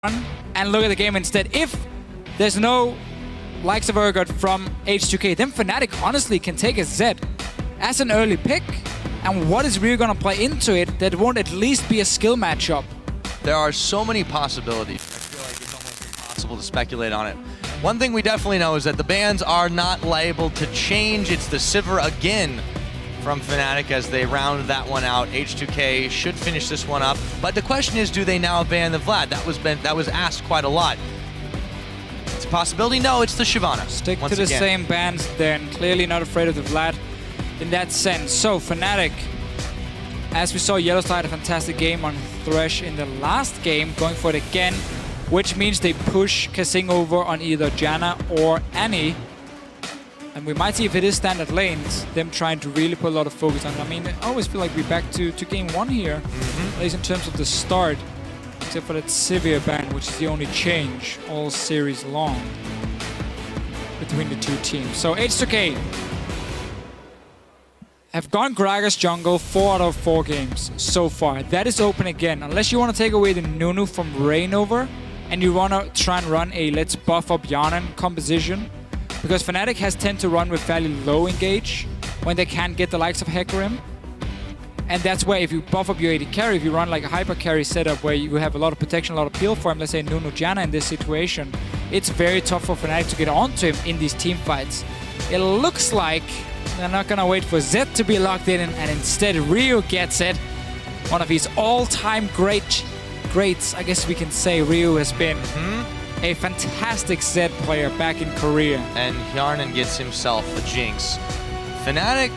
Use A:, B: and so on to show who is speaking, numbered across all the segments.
A: and look at the game instead. If there's no likes of Urgot from H2k, then Fnatic honestly can take a Z as an early pick. And what is Riot gonna play into it that won't at least be a skill matchup?
B: There are so many possibilities. I feel like it's almost impossible to speculate on it. One thing we definitely know is that the bans are not liable to change. It's the Sivir again from Fnatic as they round that one out. H2k should finish this one up. But the question is, do they now ban the Vlad? That was asked quite a lot. It's a possibility. No, it's the Shyvana.
A: Stick to the same bans then. Clearly not afraid of the Vlad in that sense. So Fnatic, as we saw, Yellowstar had a fantastic game on Thresh in the last game, going for it again, which means they push Kasing over on either Janna or Annie. And we might see, if it is standard lanes, them trying to really put a lot of focus on it. I mean, I always feel like we're back to game one here, at least in terms of the start, except for that severe ban, which is the only change all series long between the two teams. So H2k have gone Gragas jungle 4 out of 4 games so far. That is open again. Unless you want to take away the Nunu from Reignover and you want to try and run a let's buff up Yarnan composition. Because Fnatic has tend to run with fairly low engage when they can't get the likes of Hecarim. And that's where if you buff up your AD carry, if you run like a hyper carry setup where you have a lot of protection, a lot of peel for him, let's say Nunu Janna in this situation, it's very tough for Fnatic to get onto him in these team fights. It looks like they're not gonna wait for Zed to be locked in, and instead Ryu gets it. One of his all-time greats, I guess we can say. Ryu has been a fantastic Zed player back in Korea.
B: And Yarnan gets himself a Jinx. Fnatic,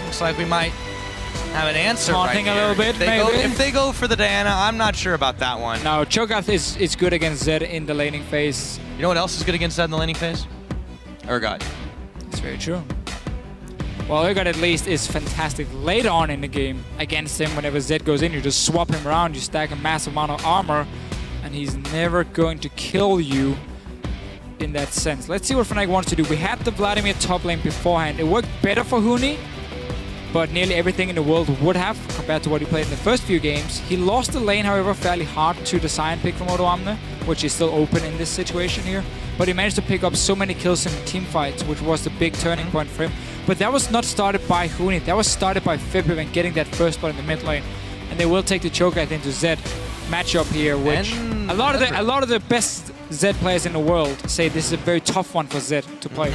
B: looks like we might have an answer
A: Taunting
B: right
A: a little bit, maybe.
B: If they go for the Diana, I'm not sure about that one.
A: No, Cho'Gath is good against Zed in the laning phase.
B: You know what else is good against Zed in the laning phase? Urgot.
A: It's very true. Well, Urgot at least is fantastic later on in the game against him. Whenever Zed goes in, you just swap him around, you stack a massive amount of armor, and he's never going to kill you in that sense. Let's see what Fnatic wants to do. We had the Vladimir top lane beforehand. It worked better for Huni, but nearly everything in the world would have compared to what he played in the first few games. He lost the lane, however, fairly hard to the Sion pick from Odoamne, which is still open in this situation here. But he managed to pick up so many kills in team fights, which was the big turning point for him. But that was not started by Huni. That was started by Fibib and getting that first blood in the mid lane. And they will take the Cho'Gath into Zed matchup here, which a lot of the best Zed players in the world say this is a very tough one for Zed to play.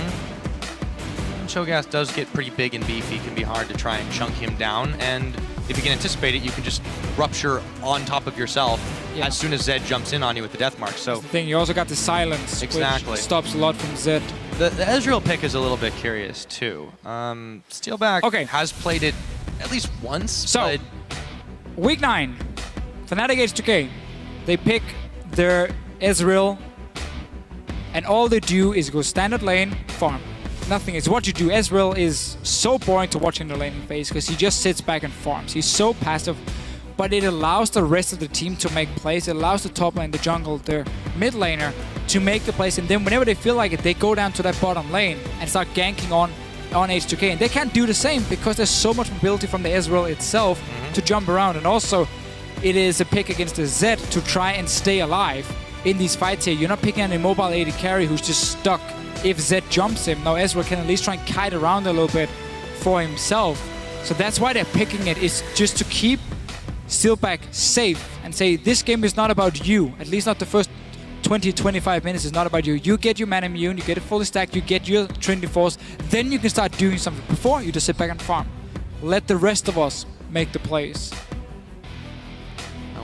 B: Cho'Gath does get pretty big and beefy. It can be hard to try and chunk him down, and if you can anticipate it, you can just rupture on top of yourself as soon as Zed jumps in on you with the death mark. So
A: that's the thing, you also got the silence, which stops a lot from Zed.
B: The Ezreal pick is a little bit curious too. Steelback has played it at least once.
A: So, week 9, Fnatic H2k, they pick their Ezreal, and all they do is go standard lane, farm. Nothing is what you do. Ezreal is so boring to watch in the laning phase because he just sits back and farms. He's so passive, but it allows the rest of the team to make plays. It allows the top lane, the jungle, the mid laner to make the plays, and then whenever they feel like it, they go down to that bottom lane and start ganking on H2k. And they can't do the same because there's so much mobility from the Ezreal itself to jump around. And also, it is a pick against the Zed to try and stay alive in these fights here. You're not picking an immobile AD carry who's just stuck if Zed jumps him. Now Ezreal can at least try and kite around a little bit for himself. So that's why they're picking it, is just to keep Steelback safe and say, this game is not about you. At least not the first 20-25 minutes is not about you. You get your man immune, you get it fully stacked, you get your Trinity Force, then you can start doing something. Before, you just sit back and farm. Let the rest of us make the plays.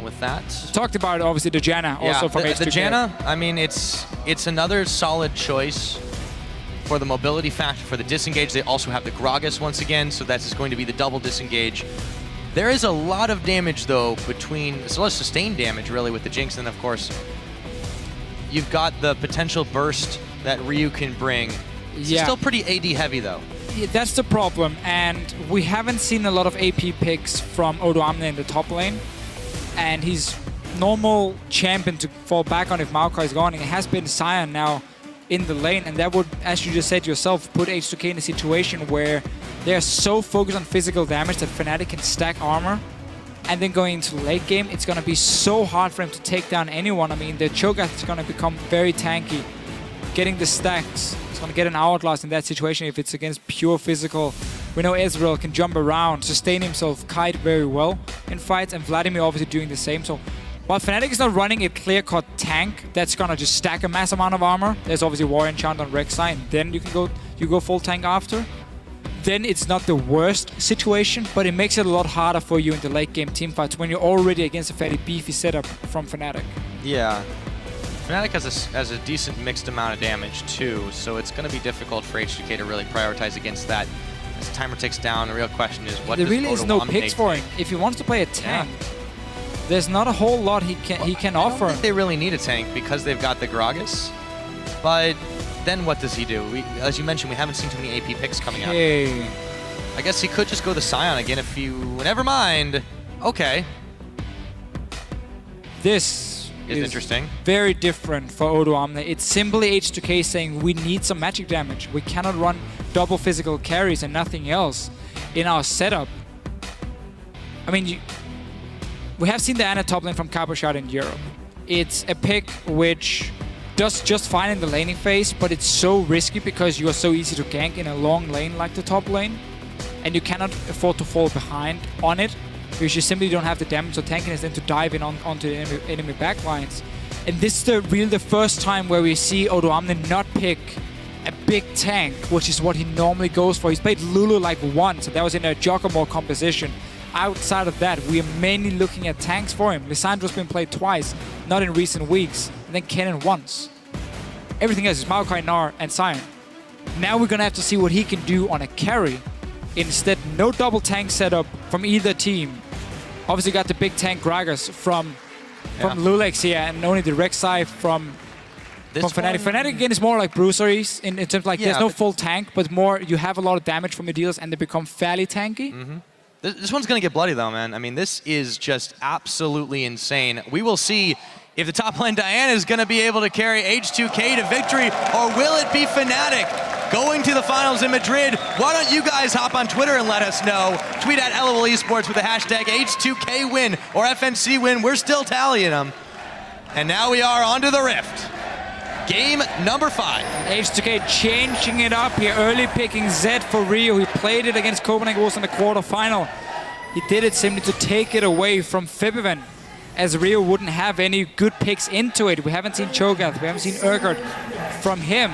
B: With that,
A: talked about obviously the Janna also from H2k.
B: The Janna, I mean, it's another solid choice for the mobility factor, for the disengage. They also have the Gragas once again, so that's going to be the double disengage. There is a lot of damage though between, it's a lot of sustained damage really with the Jinx, and of course you've got the potential burst that Ryu can bring. It's still pretty AD heavy though.
A: Yeah, that's the problem, and we haven't seen a lot of AP picks from Odoamne in the top lane. And he's normal champion to fall back on if Maokai is gone. And it has been Sion now in the lane, and that would, as you just said yourself, put H2k in a situation where they're so focused on physical damage that Fnatic can stack armor And then going into late game, it's going to be so hard for him to take down anyone. I mean, the Cho'Gath is going to become very tanky. Getting the stacks, he's going to get an Hourglass in that situation if it's against pure physical. We know Ezreal can jump around, sustain himself, kite very well in fights, and Vladimir obviously doing the same. So while Fnatic is not running a clear-cut tank that's going to just stack a mass amount of armor, there's obviously War Enchant on Rek'Sai, and then you go full tank after. Then it's not the worst situation, but it makes it a lot harder for you in the late game teamfights when you're already against a fairly beefy setup from Fnatic.
B: Yeah. Fnatic has a decent mixed amount of damage too, so it's going to be difficult for H2k to really prioritize against that. As the timer ticks down, the real question is what
A: there
B: does
A: really is no picks for him. If he wants to play a tank, there's not a whole lot he can offer.
B: I don't think they really need a tank because they've got the Gragas, but then what does he do? As you mentioned, we haven't seen too many AP picks coming out. I guess he could just go the Scion again if you... Never mind. Okay.
A: This is
B: interesting.
A: Very different for Odoamne. It's simply H2k saying we need some magic damage. We cannot run double physical carries and nothing else in our setup. I mean, we have seen the Ana top lane from Cabochard in Europe. It's a pick which does just fine in the laning phase, but it's so risky because you are so easy to gank in a long lane like the top lane, and you cannot afford to fall behind on it because you simply don't have the damage or tankiness then to dive in onto the enemy backlines. And this is the first time where we see Odoamne not pick a big tank, which is what he normally goes for. He's played Lulu like once, and that was in a Giacomo composition. Outside of that, we are mainly looking at tanks for him. Lissandro's been played twice, not in recent weeks, and then Kennen once. Everything else is Maokai, Gnar, and Sion. Now we're gonna have to see what he can do on a carry. Instead, no double tank setup from either team. Obviously got the big tank Gragas from Lulex here, and only the Rek'Sai from Fnatic. Fnatic again is more like bruiseries in terms of like there's no full tank, but more you have a lot of damage from your deals and they become fairly tanky.
B: This one's going to get bloody though, man. I mean, this is just absolutely insane. We will see if the top lane Diana is going to be able to carry H2k to victory, or will it be Fnatic going to the finals in Madrid? Why don't you guys hop on Twitter and let us know. Tweet at LOL Esports with the hashtag H2k win or FNC win. We're still tallying them. And now we are onto the Rift. Game number 5.
A: H2k changing it up here, early picking Zed for Rio. He played it against Copenhagen Wolves in the quarterfinal. He did it simply to take it away from Febiven, as Rio wouldn't have any good picks into it. We haven't seen Cho'Gath, we haven't seen Urgot from him.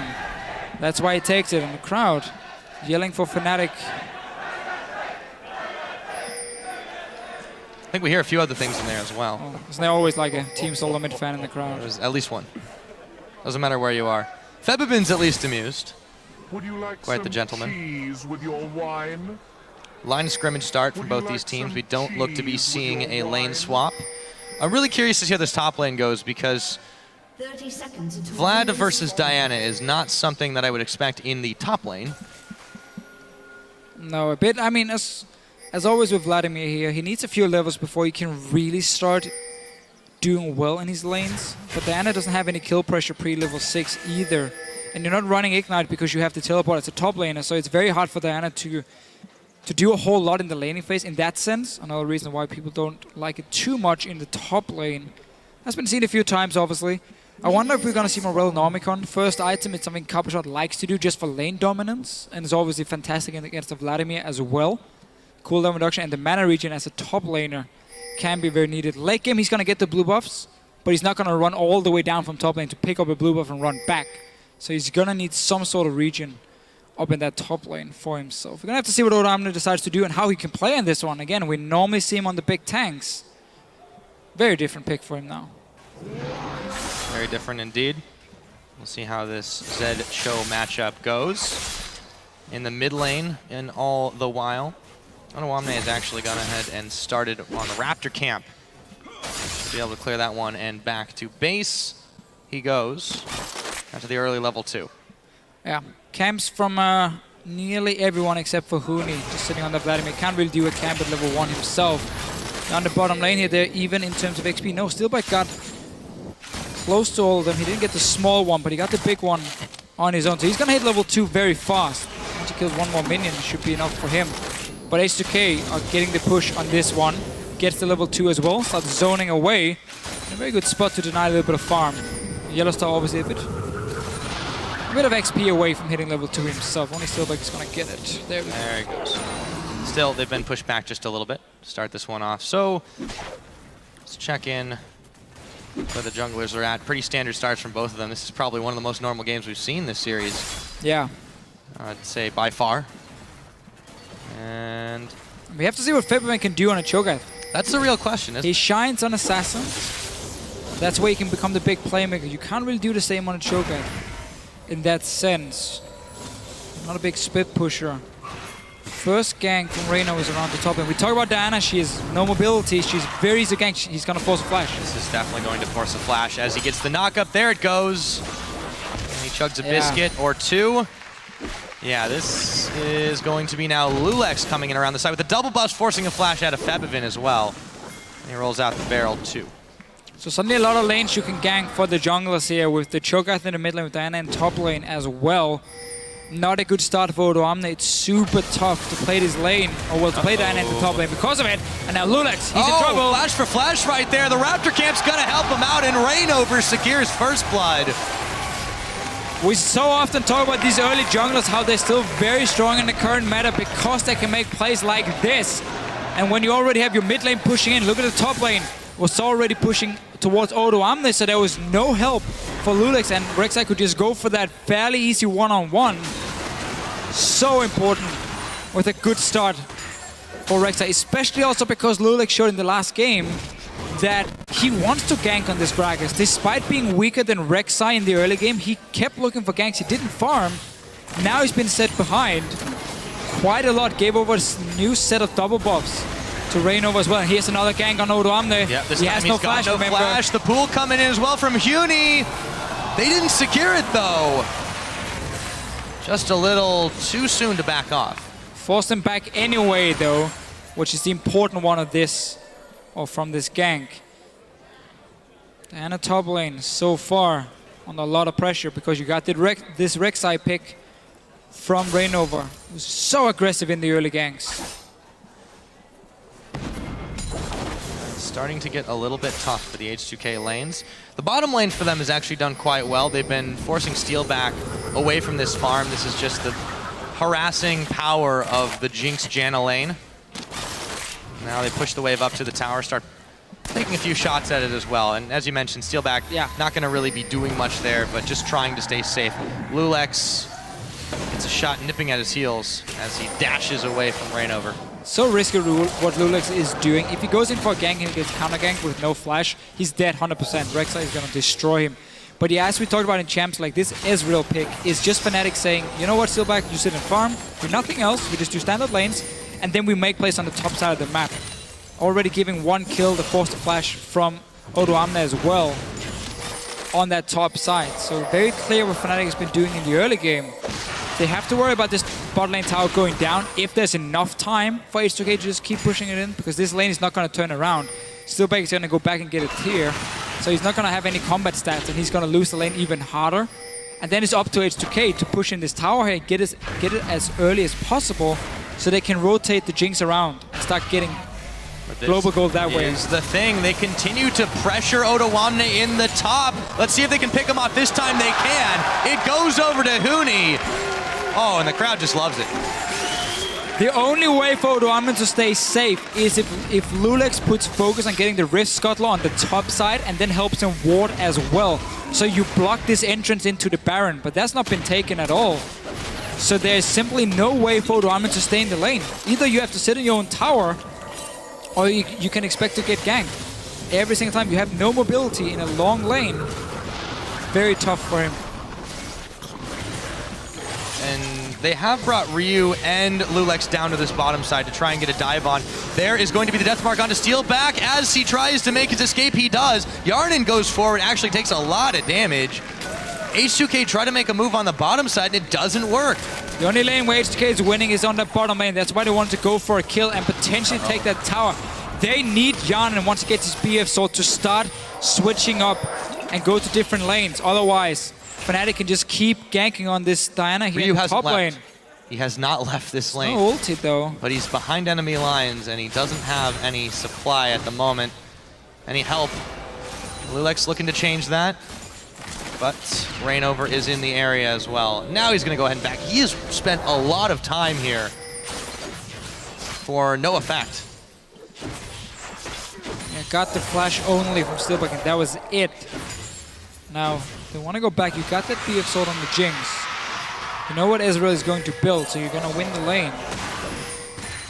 A: That's why he takes it, and the crowd yelling for Fnatic.
B: I think we hear a few other things in there as well.
A: Oh, isn't there always like a Team Solomid fan in the crowd?
B: There's at least one. Doesn't matter where you are. Febiven's at least amused.
C: Would you like
B: Quite
C: some
B: the gentleman.
C: cheese with your wine?
B: Line of scrimmage start for both these teams. We don't look to be seeing a lane swap. I'm really curious to see how this top lane goes because
D: 30 seconds until
B: Vlad versus Diana is not something that I would expect in the top lane.
A: No, a bit. I mean, as always with Vladimir here, he needs a few levels before he can really start doing well in his lanes. But Diana doesn't have any kill pressure pre-level 6 either. And you're not running Ignite because you have to teleport as a top laner, so it's very hard for Diana to do a whole lot in the laning phase in that sense. Another reason why people don't like it too much in the top lane. Has been seen a few times, obviously. I wonder if we're going to see Morel Normicon. First item, it's something Cabochard likes to do just for lane dominance, and it's obviously fantastic against the Vladimir as well. Cooldown reduction and the mana regen as a top laner can be very needed. Late game, he's going to get the blue buffs, but he's not going to run all the way down from top lane to pick up a blue buff and run back. So he's going to need some sort of regen up in that top lane for himself. We're going to have to see what Odoamne decides to do and how he can play in this one. Again, we normally see him on the big tanks. Very different pick for him now.
B: Very different indeed. We'll see how this Zed Show matchup goes. In the mid lane, and all the while, Odoamne has actually gone ahead and started on the Raptor camp. Should be able to clear that one and back to base. He goes after the early level 2.
A: Yeah, camps from nearly everyone except for Huni, just sitting on the Vladimir. Can't really do a camp at level 1 himself. Down the bottom lane here, they're even in terms of XP. No, Steelback got close to all of them. He didn't get the small one, but he got the big one on his own. So he's going to hit level 2 very fast. Once he kills one more minion, it should be enough for him. But H2k are getting the push on this one. gets the level 2 as well, starts zoning away. A very good spot to deny a little bit of farm. Yellow Star obviously a bit of XP away from hitting level 2 himself. Only Steelback is going to get it. There we go.
B: There he goes. Still, they've been pushed back just a little bit to start this one off. So, let's check in where the junglers are at. Pretty standard starts from both of them. This is probably one of the most normal games we've seen this series.
A: Yeah.
B: I'd say by far. And
A: We have to see what Febman can do on a Cho'Gath.
B: that's the real question, isn't
A: He
B: it?
A: shines on Assassin. That's where he can become the big playmaker. You can't really do the same on a Cho'Gath in that sense. Not a big split pusher. First gank from Reno is around the top. And we talk about Diana, she has no mobility. She's very easy to gank. He's going to force a flash.
B: This is definitely going to force a flash as he gets the knock up. There it goes. And he chugs a biscuit or two. Yeah, this is going to be now Lulex coming in around the side with a double bust, forcing a flash out of Febivin as well. And he rolls out the barrel too.
A: So suddenly a lot of lanes you can gank for the junglers here with the Cho'Gath in the mid lane with Diana in top lane as well. Not a good start for Odoamne. It's super tough to play this lane, or well, to play Diana in the top lane because of it. And now Lulex, he's in trouble.
B: Flash for flash right there. The Raptor camp's gonna help him out, and Rainover secures first blood.
A: We so often talk about these early junglers, how they're still very strong in the current meta because they can make plays like this. And when you already have your mid lane pushing in, look at the top lane, was already pushing towards Odoamne, so there was no help for Lulex, and Rek'Sai could just go for that fairly easy one-on-one. So important with a good start for Rek'Sai, especially also because Lulex showed in the last game that he wants to gank on this Gragas. Despite being weaker than Rek'Sai in the early game, he kept looking for ganks. He didn't farm. Now he's been set behind quite a lot. Gave over a new set of double buffs to Rainover as well. And here's another gank on Odoamne.
B: Yeah,
A: he has no flash,
B: no
A: remember.
B: flash. The pool coming in as well from Huni. They didn't secure it though. Just a little too soon to back off.
A: Forced him back anyway though, which is the important one of this, or from this gank. Diana top lane so far under a lot of pressure because you got this Rek'Sai pick from Rainover, who's so aggressive in the early ganks.
B: Starting to get a little bit tough for the H2k lanes. The bottom lane for them has actually done quite well. They've been forcing Steel back away from this farm. This is just the harassing power of the Jinx Janna lane. Now they push the wave up to the tower, start taking a few shots at it as well. And as you mentioned, Steelback, not going to really be doing much there, but just trying to stay safe. Lulex gets a shot nipping at his heels as he dashes away from Rainover.
A: So risky what Lulex is doing. If he goes in for a gank and he gets counter-ganked with no flash, he's dead 100%. Rek'Sai is going to destroy him. But yeah, as we talked about in champs, like this Ezreal pick is just Fnatic saying, you know what, Steelback, you sit and farm, do nothing else, we just do standard lanes, and then we make plays on the top side of the map. Already giving one kill, the forced flash from Odoamne as well on that top side. So very clear what Fnatic has been doing in the early game. They have to worry about this bot lane tower going down if there's enough time for H2k to just keep pushing it in, because this lane is not going to turn around. Steelback is going to go back and get it here, so he's not going to have any combat stats, and he's going to lose the lane even harder. And then it's up to H2k to push in this tower here, get it as early as possible, so they can rotate the Jinx around and start getting global gold that way.
B: Is the thing. They continue to pressure Odoamne in the top. Let's see if they can pick him off. This time they can. It goes over to Huni. Oh, and the crowd just loves it.
A: The only way for Odoamne to stay safe is if Lulex puts focus on getting the Rift Scuttler on the top side and then helps him ward as well. So you block this entrance into the Baron, but that's not been taken at all. So there's simply no way for Odoamne to stay in the lane. Either you have to sit in your own tower, or you can expect to get ganked. Every single time you have no mobility in a long lane, very tough for him.
B: And they have brought Ryu and Lulex down to this bottom side to try and get a dive on. There is going to be the death mark onto Steel back as he tries to make his escape. He does. Yarnan goes forward, actually takes a lot of damage. H2k try to make a move on the bottom side and it doesn't work.
A: The only lane where H2k is winning is on the bottom lane. That's why they wanted to go for a kill and potentially take that tower. They need Yarnan once he gets his BF sword to start switching up and go to different lanes. Otherwise, Fnatic can just keep ganking on this Diana here in the top lane.
B: He has not left this lane.
A: No ulti though.
B: But he's behind enemy lines, and he doesn't have any supply at the moment. Any help. Lulex looking to change that. But Rainover is in the area as well. Now he's going to go ahead and back. He has spent a lot of time here for no effect.
A: Yeah, got the flash only from Steelback, and that was it. Now, they want to go back. You got that BF sword on the Jinx. You know what Ezreal is going to build, so you're going to win the lane.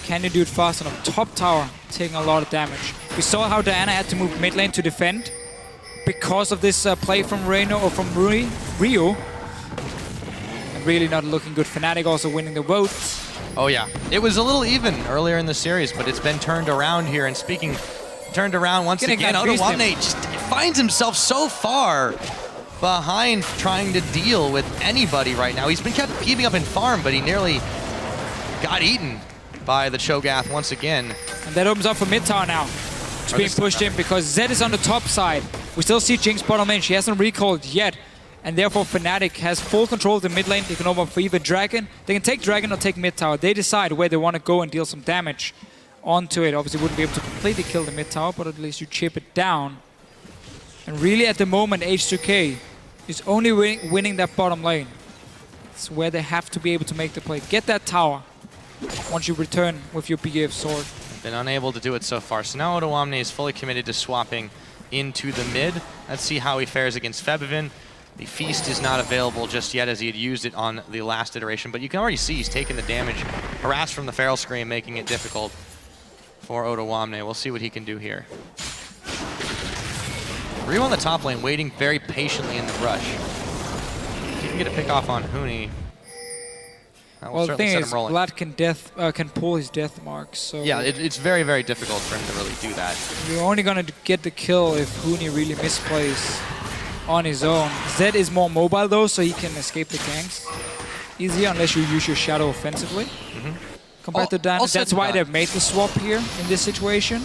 A: Can you do it fast enough? Top tower taking a lot of damage. We saw how Diana had to move mid lane to defend because of this play from Reno or from Rio. And really not looking good. Fnatic also winning the vote.
B: Oh yeah, it was a little even earlier in the series, but it's been turned around here. And speaking, turned around once again. Odoamne just finds himself so far behind trying to deal with anybody right now. He's been keeping up in farm, but he nearly got eaten by the Cho'Gath once again.
A: And that opens up for mid tower now. It's being pushed in because Zed is on the top side. We still see Jinx bottom lane. She hasn't recalled yet. And therefore Fnatic has full control of the mid lane. They can open up for either Dragon. They can take Dragon or take mid tower. They decide where they want to go and deal some damage onto it. Obviously wouldn't be able to completely kill the mid tower, but at least you chip it down. And really at the moment H2k is only winning that bottom lane. It's where they have to be able to make the play. Get that tower once you return with your BF sword.
B: Been unable to do it so far. So now Odoamne is fully committed to swapping into the mid. Let's see how he fares against Febivin. The Feast is not available just yet as he had used it on the last iteration, but you can already see he's taking the damage. Harassed from the Feral Scream, making it difficult for Odoamne. We'll see what he can do here. Ryu on the top lane, waiting very patiently in the brush. He can get a pick off on Huni.
A: Well, the thing is, Vlad can pull his death marks. So
B: yeah, it's very, very difficult for him to really do that.
A: You're only going to get the kill if Huni really misplays on his own. Zed is more mobile though, so he can escape the ganks easier unless you use your shadow offensively. Compared to Diana. That's why they've made the swap here in this situation.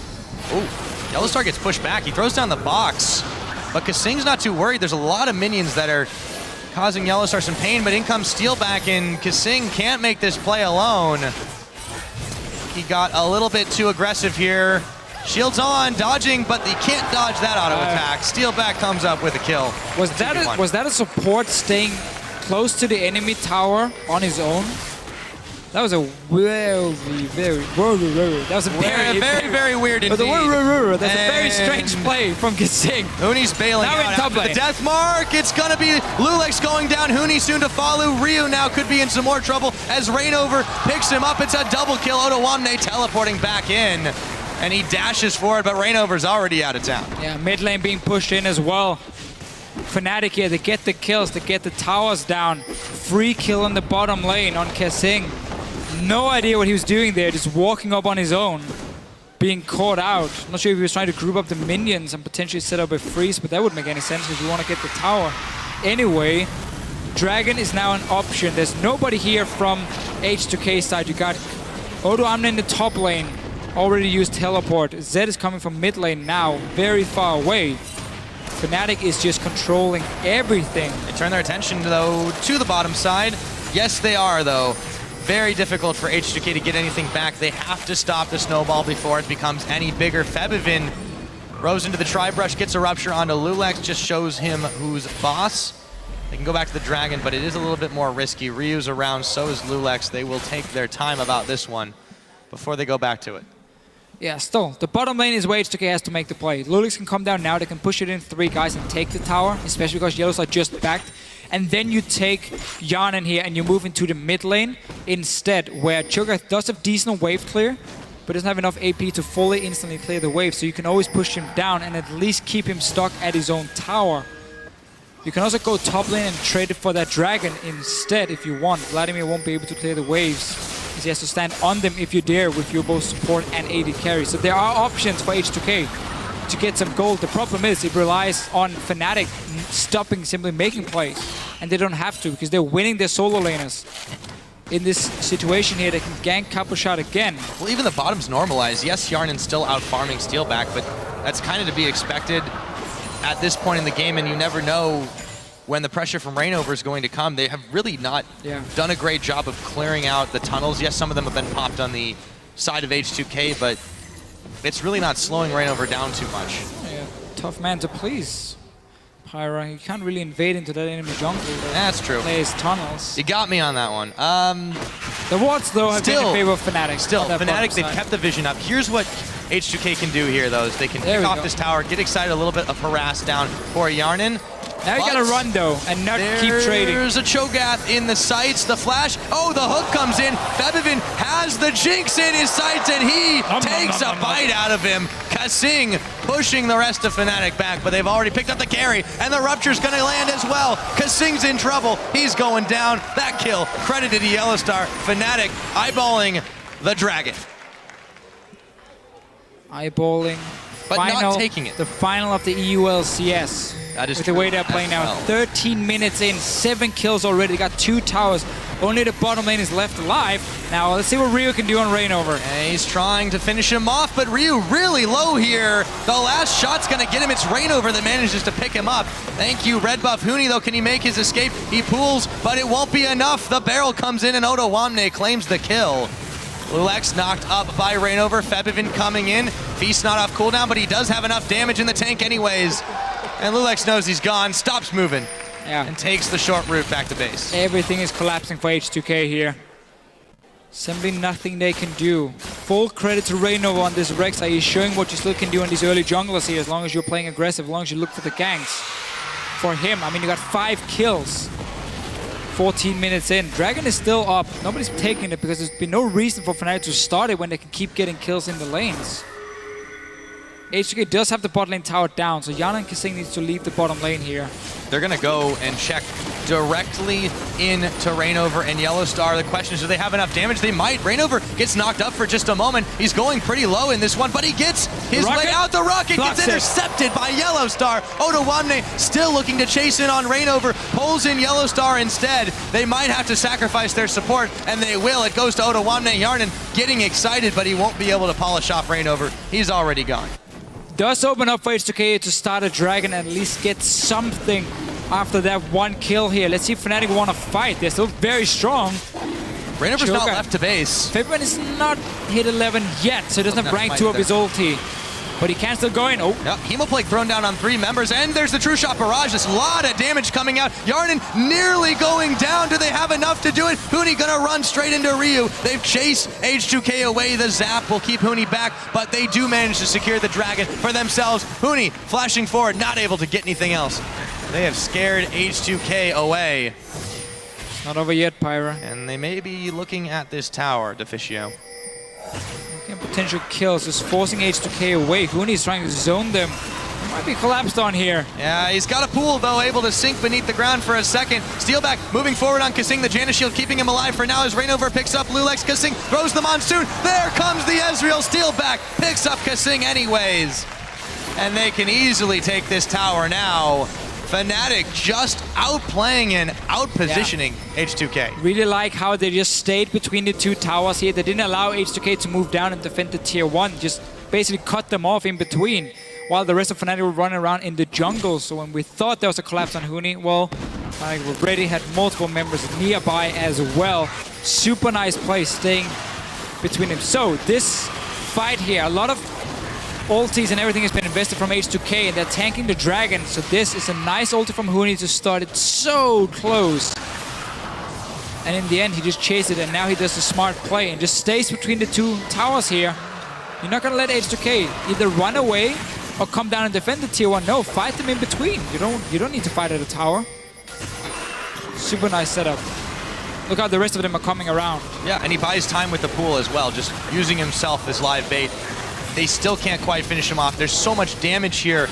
B: Oh, Yellowstar gets pushed back. He throws down the box, but Kasing's not too worried. There's a lot of minions that are causing Yellowstar some pain, but in comes Steelback, and Kasing can't make this play alone. He got a little bit too aggressive here. Shields on, dodging, but he can't dodge that auto attack. Steelback comes up with a kill.
A: Was that a support staying close to the enemy tower on his own? That was a very weird indeed. That's a very strange play from Kasing.
B: Huni's bailing out after the death mark. It's gonna be Lulex going down. Huni soon to follow. Ryu now could be in some more trouble as Rainover picks him up. It's a double kill. Odoamne teleporting back in, and he dashes forward, but Rainover's already out of town.
A: Yeah, mid lane being pushed in as well. Fnatic here, they get the kills, they get the towers down. Free kill in the bottom lane on Kasing. No idea what he was doing there, just walking up on his own, being caught out. Not sure if he was trying to group up the minions and potentially set up a freeze, but that wouldn't make any sense if you want to get the tower. Anyway, Dragon is now an option. There's nobody here from H2k side. You got Odoamne in the top lane, already used teleport. Zed is coming from mid lane now, very far away. Fnatic is just controlling everything.
B: They turn their attention, though, to the bottom side. Yes, they are, though. Very difficult for H2k to get anything back. They have to stop the snowball before it becomes any bigger. Febivin rows into the tri-brush, gets a rupture onto Lulex, just shows him who's boss. They can go back to the Dragon, but it is a little bit more risky. Ryu's around, so is Lulex. They will take their time about this one before they go back to it.
A: Yeah, still, the bottom lane is where H2k has to make the play. Lulex can come down now, they can push it in 3 guys and take the tower, especially because Yellows are just backed. And then you take Yarn in here and you move into the mid lane instead, where Cho'Gath does have decent wave clear, but doesn't have enough AP to fully instantly clear the wave, so you can always push him down and at least keep him stuck at his own tower. You can also go top lane and trade it for that Dragon instead if you want. Vladimir won't be able to clear the waves, because he has to stand on them if you dare with your both support and AD carry. So there are options for H2k to get some gold. The problem is it relies on Fnatic stopping simply making plays, and they don't have to because they're winning their solo laners. In this situation here, they can gank Couple Shot again.
B: Well, even the bottom's normalized. Yes, Yarnen's still out farming Steelback, but that's kind of to be expected at this point in the game, and you never know when the pressure from Reignover is going to come. They have really not done a great job of clearing out the tunnels. Yes, some of them have been popped on the side of H2k, but it's really not slowing Reignover down too much.
A: Yeah, tough man to please. Pyra, you can't really invade into that enemy jungle.
B: That's true.
A: Plays tunnels.
B: You got me on that one.
A: The wards, though, have been in favor of Fnatic.
B: Still, Fnatic, they've kept the vision up. Here's what H2k can do here, though, is they can pick off this tower, get excited, a little bit of harass down for Yarnin.
A: Now you gotta run, though, and not keep trading.
B: There's a Cho'Gath in the sights, the flash. Oh, the hook comes in. Febivin has the Jinx in his sights, and he takes a bite out of him. Kasing pushing the rest of Fnatic back, but they've already picked up the carry, and the Rupture's gonna land as well. Kasing's in trouble. He's going down. That kill credited to Yellowstar. Fnatic eyeballing the Dragon.
A: Eyeballing.
B: But not taking it.
A: The final of the EU LCS.
B: That is
A: with the way they're playing now. 13 minutes in, 7 kills already. They got 2 towers. Only the bottom lane is left alive. Now let's see what Ryu can do on Reignover.
B: And he's trying to finish him off, but Ryu really low here. The last shot's gonna get him. It's Reignover that manages to pick him up. Thank you, red buff Huni, though. Can he make his escape? He pulls, but it won't be enough. The barrel comes in and Ottawamne claims the kill. Lulex knocked up by Reignover. Febivin coming in. Feast not off cooldown, but he does have enough damage in the tank anyways. And Lulex knows he's gone, stops moving, and takes the short route back to base.
A: Everything is collapsing for H2k here. Simply nothing they can do. Full credit to Reignover on this Rek'Sai. He's showing what you still can do on these early junglers here, as long as you're playing aggressive, as long as you look for the ganks. For him, I mean, you got 5 kills. 14 minutes in. Dragon is still up. Nobody's taking it because there's been no reason for Fnatic to start it when they can keep getting kills in the lanes. H2k does have the bot lane tower down, so Yana and Kasing needs to leave the bottom lane here.
B: They're going to go and check directly into Reignover and Yellowstar. The question is, do they have enough damage? They might. Reignover gets knocked up for just a moment. He's going pretty low in this one, but he gets his way out. The rocket gets intercepted by Yellowstar. Ottawamne still looking to chase in on Reignover. Pulls in Yellowstar instead. They might have to sacrifice their support, and they will. It goes to Ottawamne. Yarnin getting excited, but he won't be able to polish off Reignover. He's already gone.
A: Does open up for H2k to start a Dragon and at least get something after that 1 kill here. Let's see if Fnatic want to fight. They're still very strong.
B: Reignover's not left to base.
A: Febivin is not hit 11 yet, so he doesn't have rank 2 of his ulti. But he can still go in. Oh.
B: Yep, Hemoplague thrown down on 3 members, and there's the True Shot Barrage. There's a lot of damage coming out. Yarnin nearly going down. Do they have enough to do it? Huni gonna run straight into Ryu. They've chased H2k away. The zap will keep Huni back, but they do manage to secure the Dragon for themselves. Huni flashing forward, not able to get anything else. They have scared H2k away.
A: Not over yet, Pyra.
B: And they may be looking at this tower, Deficio.
A: Potential kills, just forcing H2k away. Huni's trying to zone them. Might be collapsed on here.
B: Yeah, he's got a pool, though, able to sink beneath the ground for a second. Steelback moving forward on Kasing. The Janus shield keeping him alive for now as Reignover picks up Lulex. Kasing throws the Monsoon. There comes the Ezreal. Steelback picks up Kasing anyways. And they can easily take this tower now. Fnatic just outplaying and outpositioning H2k.
A: Really like how they just stayed between the 2 towers here. They didn't allow H2k to move down and defend the tier 1. Just basically cut them off in between, while the rest of Fnatic were running around in the jungle. So when we thought there was a collapse on Huni, well, we already had multiple members nearby as well. Super nice play staying between them. So this fight here, a lot of ultis and everything has been invested from H2k, and they're tanking the Dragon. So this is a nice ulti from Huni to start it so close. And in the end, he just chased it, and now he does a smart play and just stays between the 2 towers here. You're not gonna let H2k either run away or come down and defend the tier 1. No, fight them in between. You don't need to fight at a tower. Super nice setup. Look how the rest of them are coming around.
B: Yeah, and he buys time with the pool as well, just using himself as live bait. They still can't quite finish him off. There's so much damage here.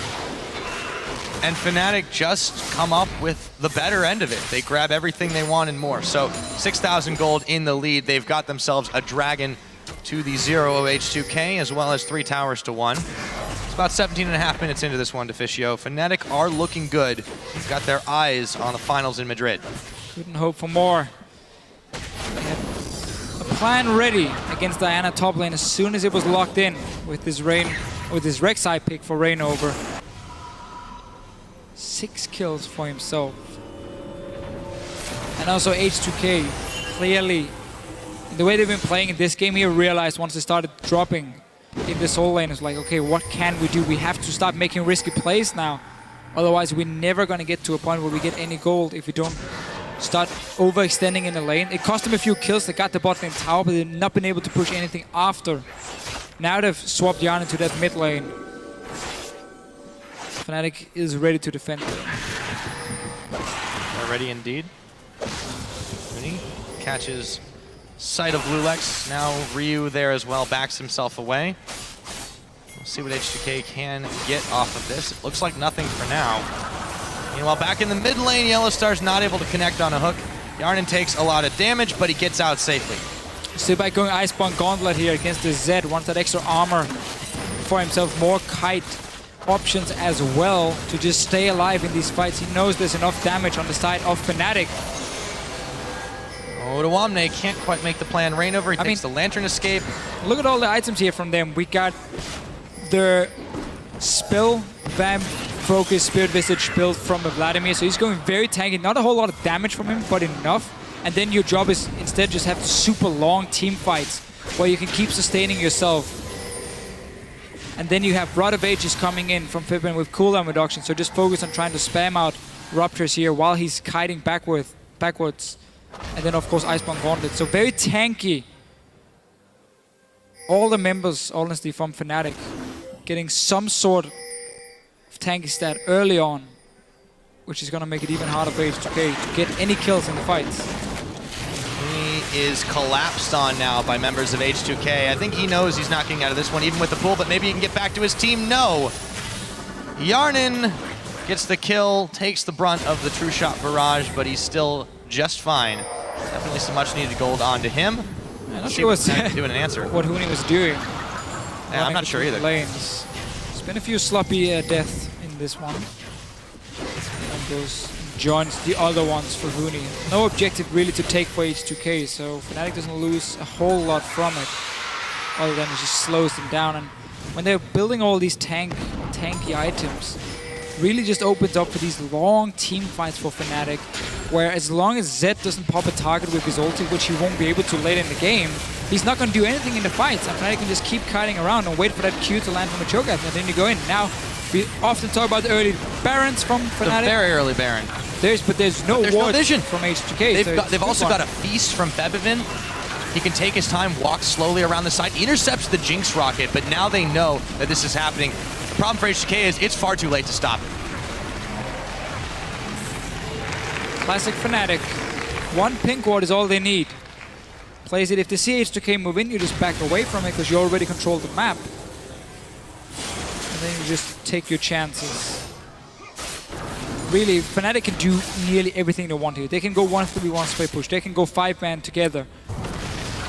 B: And Fnatic just come up with the better end of it. They grab everything they want and more. So 6,000 gold in the lead. They've got themselves a Dragon to the 0 of H2k, as well as 3 towers to 1. It's about 17.5 minutes into this one, Deficio. Fnatic are looking good. They've got their eyes on the finals in Madrid.
A: Couldn't hope for more. They had a plan ready against Diana top lane as soon as it was locked in with this Rek'Sai pick for Reignover. 6 kills for himself. And also H2k, clearly, the way they've been playing in this game here, realized once they started dropping in the soul lane, it's like, okay, what can we do? We have to start making risky plays now. Otherwise, we're never going to get to a point where we get any gold if we don't start overextending in the lane. It cost them a few kills. They got the bot lane tower, but they've not been able to push anything after. Now they've swapped Yarn into that mid lane. Fnatic is ready to defend.
B: They're ready indeed. Rooney catches sight of Lulex. Now Ryu there as well, backs himself away. We'll see what H2k can get off of this. It looks like nothing for now. Meanwhile, back in the mid lane, Yellowstar's not able to connect on a hook. Yarnin takes a lot of damage, but he gets out safely.
A: So by going Iceborne Gauntlet here against the Zed, wants that extra armor for himself, more kite options as well to just stay alive in these fights. He knows there's enough damage on the side of Fnatic.
B: Ohtawamne can't quite make the plan. Rainover, he takes the Lantern escape.
A: Look at all the items here from them. We got the Spell, Vamp, Focus, Spirit Visage build from Vladimir, so he's going very tanky. Not a whole lot of damage from him, but enough. And then your job is instead just have super long team fights where you can keep sustaining yourself. And then you have Rod of Ages coming in from Fibin with cooldown reduction, so just focus on trying to spam out Ruptures here while he's kiting backwards. And then of course Iceborne Gauntlet, so very tanky. All the members, honestly, from Fnatic getting some sort of tanky stat early on, which is going to make it even harder for H2k to get any kills in the fights.
B: He is collapsed on now by members of H2k. I think he knows he's not getting out of this one, even with the pull, but maybe he can get back to his team. No! Yarnin gets the kill, takes the brunt of the True Shot barrage, but he's still just fine. Definitely some much needed gold onto him.
A: I'm not sure what's
B: doing an answer.
A: what Huni was doing.
B: Yeah, I'm not sure either.
A: Lanes. There's been a few sloppy deaths in this one. And those joins the other ones for Huni. No objective really to take for H2k, so Fnatic doesn't lose a whole lot from it. Other than it just slows them down. And when they're building all these tanky items, really just opens up for these long team fights for Fnatic, where as long as Zed doesn't pop a target with his ulti, which he won't be able to late in the game, he's not going to do anything in the fights, and Fnatic can just keep kiting around and wait for that Q to land from a choke and then you go in. Now, we often talk about the early Barons from Fnatic.
B: The very early Baron.
A: There's no
B: vision
A: from H2k.
B: They've also got a Feast from Bebevin. He can take his time, walk slowly around the side, intercepts the Jinx rocket, but now they know that this is happening. The problem for H2k is it's far too late to stop it.
A: Classic Fnatic. One pink ward is all they need. Plays it. If they see H2k move in, you just back away from it because you already control the map. And then you just take your chances. Really, Fnatic can do nearly everything they want here. They can go 1-3-1 split push. They can go 5-man together.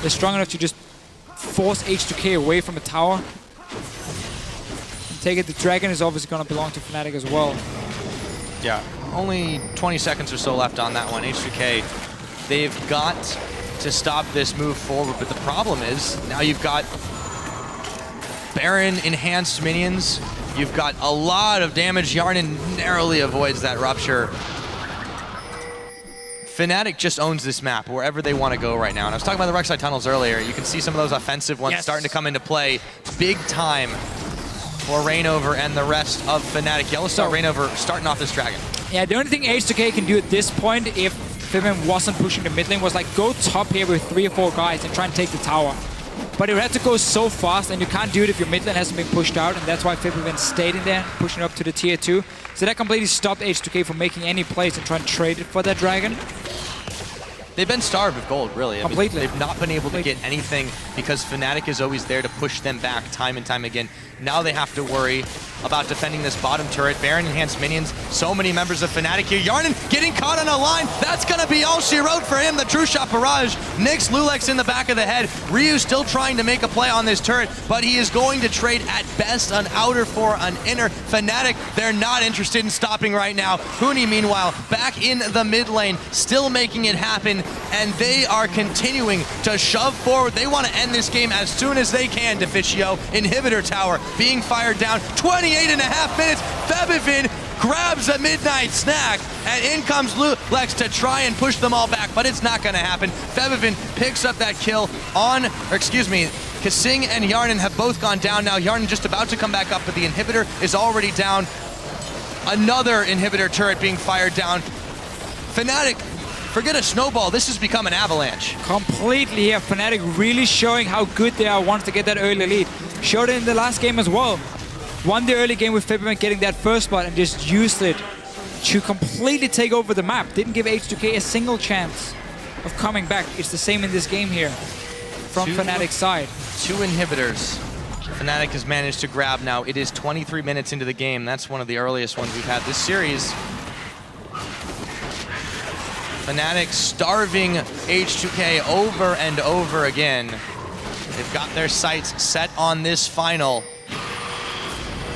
A: They're strong enough to just force H2k away from a tower. And take it. The dragon is obviously going to belong to Fnatic as well.
B: Yeah, only 20 seconds or so left on that one. H2k, they've got to stop this move forward, but the problem is now you've got Baron enhanced minions. You've got a lot of damage. Yarnin narrowly avoids that rupture. Fnatic just owns this map wherever they want to go right now. And I was talking about the Rek'Sai tunnels earlier. You can see some of those offensive ones starting to come into play big time for Rainover and the rest of Fnatic. Yellowstar Rainover starting off this dragon.
A: Yeah, the only thing H2k can do at this point, if Fibin wasn't pushing the mid lane, was like go top here with 3 or 4 guys and try and take the tower. But it had to go so fast, and you can't do it if your mid lane hasn't been pushed out, and that's why Fibin stayed in there, pushing up to the tier 2. So that completely stopped H2k from making any plays and trying to trade it for that dragon.
B: They've been starved of gold, really.
A: Completely.
B: They've not been able to get anything because Fnatic is always there to push them back time and time again. Now they have to worry about defending this bottom turret. Baron enhanced minions. So many members of Fnatic here. Yarnin getting caught on a line. That's going to be all she wrote for him. The True Shot barrage. Nyx Lulex in the back of the head. Ryu still trying to make a play on this turret, but he is going to trade at best an outer for an inner. Fnatic, they're not interested in stopping right now. Huni, meanwhile, back in the mid lane, still making it happen, and they are continuing to shove forward. They want to end this game as soon as they can. Deficio, inhibitor tower being fired down. 28.5 minutes. Bebevin grabs a midnight snack, and in comes Lex to try and push them all back, but it's not going to happen. Febiven picks up that kill on, or excuse me, Kasing and Yarnan have both gone down now. Yarnan just about to come back up, but the inhibitor is already down. Another inhibitor turret being fired down. Fnatic, forget a snowball, this has become an avalanche.
A: Completely here. Fnatic really showing how good they are once they get that early lead. Showed it in the last game as well. Won the early game with Febiven getting that first spot and just used it to completely take over the map. Didn't give H2k a single chance of coming back. It's the same in this game here from Fnatic's side.
B: 2 inhibitors Fnatic has managed to grab now. It is 23 minutes into the game. That's one of the earliest ones we've had this series. Fnatic starving H2k over and over again. They've got their sights set on this final.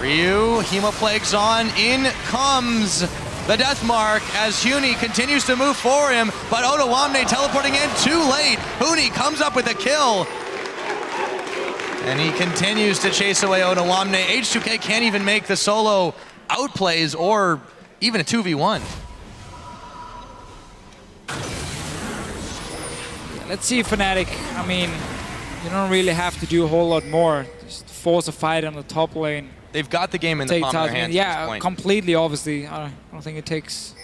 B: Ryu, Hemoplague's on, in comes the death mark as Huni continues to move for him, but Onawamne teleporting in too late. Huni comes up with a kill. And he continues to chase away Onawamne. H2k can't even make the solo outplays or even a 2v1.
A: Let's see Fnatic. I mean, you don't really have to do a whole lot more. Just force a fight on the top lane.
B: They've got the game in the palm of their hands at this point.
A: Completely, obviously. I don't think it takes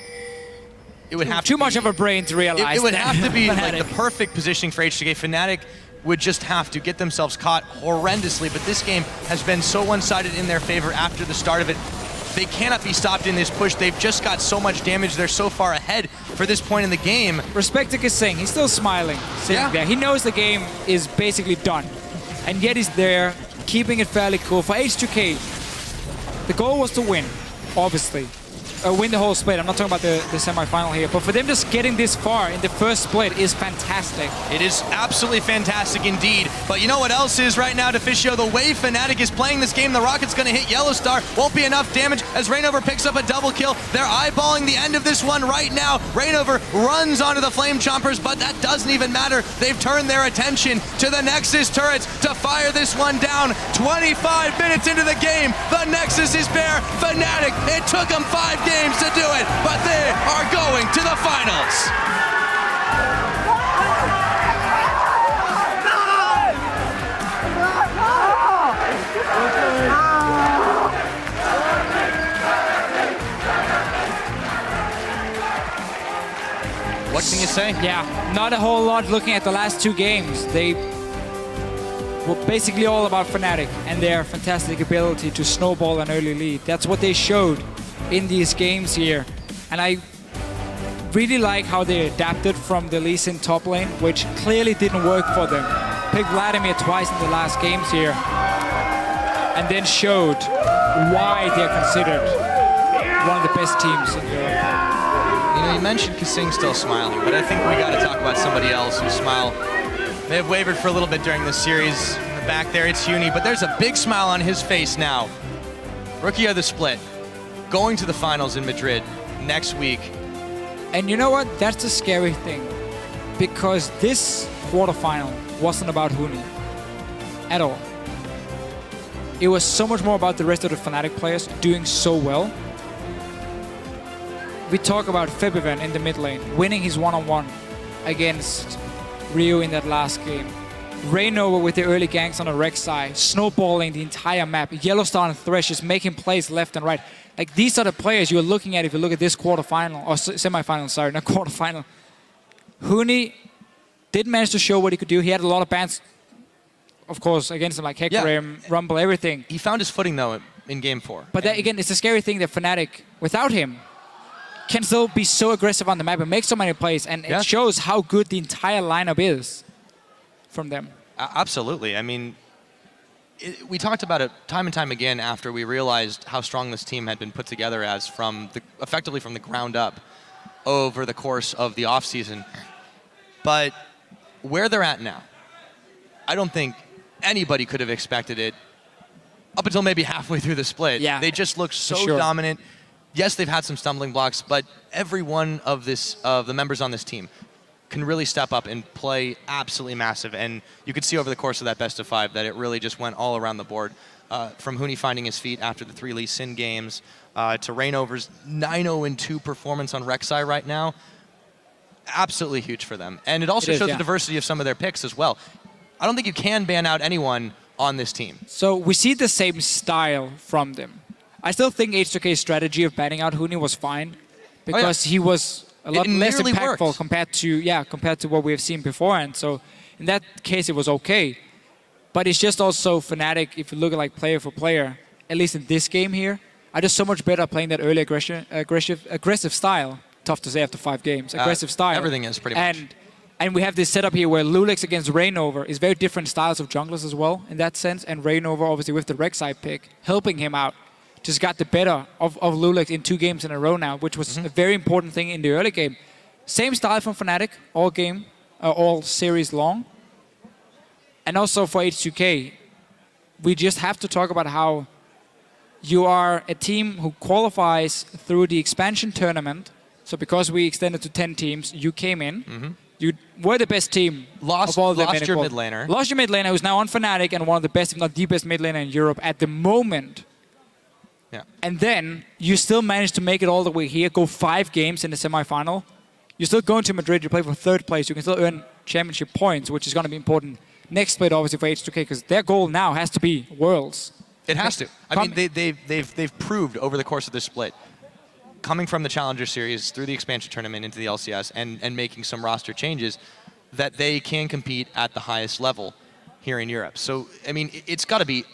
B: it would have
A: too much of a brain to realize.
B: It would have to be
A: Fnatic.
B: like the perfect positioning for H2k. Fnatic would just have to get themselves caught horrendously, but this game has been so one-sided in their favor after the start of it. They cannot be stopped in this push. They've just got so much damage. They're so far ahead for this point in the game.
A: Respect to Kasing. He's still smiling, sitting there. He knows the game is basically done. And yet he's there, keeping it fairly cool. For H2k, the goal was to win, obviously. Win the whole split. I'm not talking about the semi-final here, but for them just getting this far in the first split is fantastic.
B: It is absolutely fantastic indeed. But you know what else is right now, Deficio? The way Fnatic is playing this game, the rocket's going to hit Yellow Star. Won't be enough damage as Rainover picks up a double kill. They're eyeballing the end of this one right now. Rainover runs onto the Flame Chompers, but that doesn't even matter. They've turned their attention to the Nexus turrets to fire this one down. 25 minutes into the game, the Nexus is bare. Fnatic, it took them 5 games to do it, but they are going to the finals. What can you say?
A: Yeah, not a whole lot looking at the last 2 games. They were basically all about Fnatic and their fantastic ability to snowball an early lead. That's what they showed in these games here. And I really like how they adapted from the Lee Sin top lane, which clearly didn't work for them. Picked Vladimir twice in the last games here, and then showed why they're considered one of the best teams in Europe.
B: You know, you mentioned Kasing still smiling, but I think we got to talk about somebody else whose smile may have wavered for a little bit during this series. In the back there, it's Huni, but there's a big smile on his face now. Rookie of the split, going to the finals in Madrid next week.
A: And you know what? That's the scary thing, because this quarterfinal wasn't about Huni at all. It was so much more about the rest of the Fnatic players doing so well. We talk about Febiven in the mid lane, winning his one-on-one against Ryu in that last game. Rainover with the early ganks on the Rex side, snowballing the entire map. Yellowstar and Thresh is making plays left and right. Like, these are the players you're looking at if you look at this quarterfinal, or semi-final, sorry, not quarterfinal. Huni did manage to show what he could do. He had a lot of bans, of course, against him, like Hecarim, Rumble, everything.
B: He found his footing, though, in Game 4.
A: But that, again, it's a scary thing that Fnatic, without him, can still be so aggressive on the map and make so many plays, and it shows how good the entire lineup is from them.
B: Absolutely. I mean, we talked about it time and time again after we realized how strong this team had been put together as effectively from the ground up over the course of the offseason. But where they're at now, I don't think anybody could have expected it up until maybe halfway through the split.
A: Yeah,
B: they just look so dominant. Yes, they've had some stumbling blocks, but every one of the members on this team can really step up and play absolutely massive. And you could see over the course of that best of 5 that it really just went all around the board from Huni finding his feet after the 3 Lee Sin games, to Reignover's 9-0-2 performance on Rek'Sai right now. Absolutely huge for them. And it also shows the diversity of some of their picks as well. I don't think you can ban out anyone on this team.
A: So we see the same style from them. I still think H2k's strategy of banning out Huni was fine because he was a lot less impactful compared to what we have seen before. And so in that case, it was okay. But it's just also Fnatic, if you look at like player for player, at least in this game here, are just so much better playing that early aggressive style. Tough to say after 5 games. Aggressive style.
B: Everything is pretty much.
A: And we have this setup here where Lulex against Reignover is very different styles of junglers as well in that sense. And Reignover, obviously with the Rek'Sai pick, helping him out, just got the better of Lulex in 2 games in a row now, which was a very important thing in the early game. Same style from Fnatic, all game, all series long. And also for H2k, we just have to talk about how you are a team who qualifies through the expansion tournament. So because we extended to 10 teams, you came in. You were the best team of all the
B: lost your mid laner.
A: Lost your mid laner, who's now on Fnatic and one of the best, if not the best mid laner in Europe at the moment.
B: Yeah.
A: And then you still managed to make it all the way here, go 5 games in the semifinal. You're still going to Madrid, you play for 3rd place. You can still earn championship points, which is going to be important next split, obviously, for H2k, because their goal now has to be Worlds.
B: It has to. I mean, they've proved over the course of this split, coming from the Challenger Series through the expansion tournament into the LCS and making some roster changes, that they can compete at the highest level here in Europe. So, I mean, it's got to be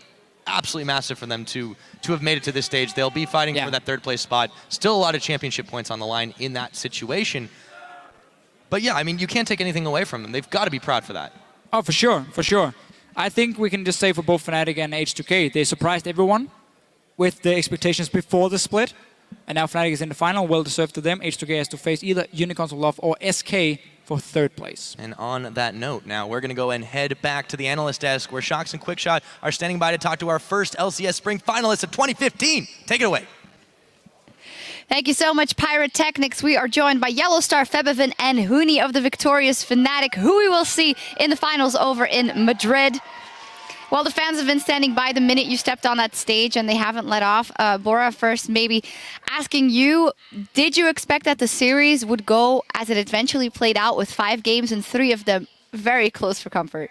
B: absolutely massive for them to have made it to this stage. They'll be fighting for that 3rd place spot. Still a lot of championship points on the line in that situation. But yeah, I mean, you can't take anything away from them. They've got to be proud for that.
A: Oh, for sure, for sure. I think we can just say for both Fnatic and H2k, they surprised everyone with the expectations before the split. And now Fnatic is in the final, well deserved to them. H2k has to face either Unicorns of Love or SK for 3rd place.
B: And on that note, now we're going to go and head back to the analyst desk where Shox and Quickshot are standing by to talk to our first LCS Spring finalists of 2015. Take it away.
E: Thank you so much, Pyrotechnics. We are joined by Yellowstar, Febevin, and Huni of the victorious Fnatic, who we will see in the finals over in Madrid. Well, the fans have been standing by the minute you stepped on that stage, and they haven't let off. Bora, first maybe asking you, did you expect that the series would go as it eventually played out with 5 games and 3 of them very close for comfort?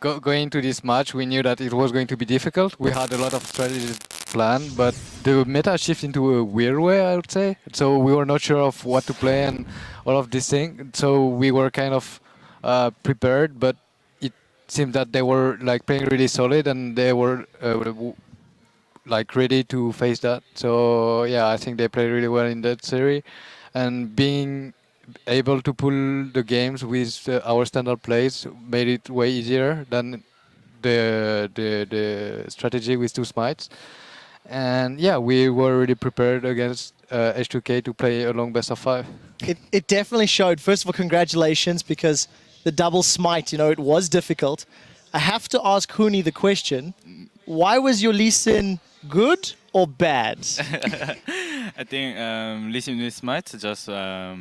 F: Going into this match, we knew that it was going to be difficult. We had a lot of strategies planned, but the meta shifted into a weird way, I would say. So we were not sure of what to play and all of these things. So we were kind of prepared, but it seemed that they were like playing really solid and they were like ready to face that. So yeah, I think they played really well in that series, and being able to pull the games with our standard plays made it way easier than the strategy with 2 smites. And yeah, we were really prepared against H2k to play a long best of 5.
G: It definitely showed. First of all, congratulations, because the double smite, you know, it was difficult. I have to ask Huni the question, why was your Lee Sin good or bad?
H: I think Lee Sin with smite, just I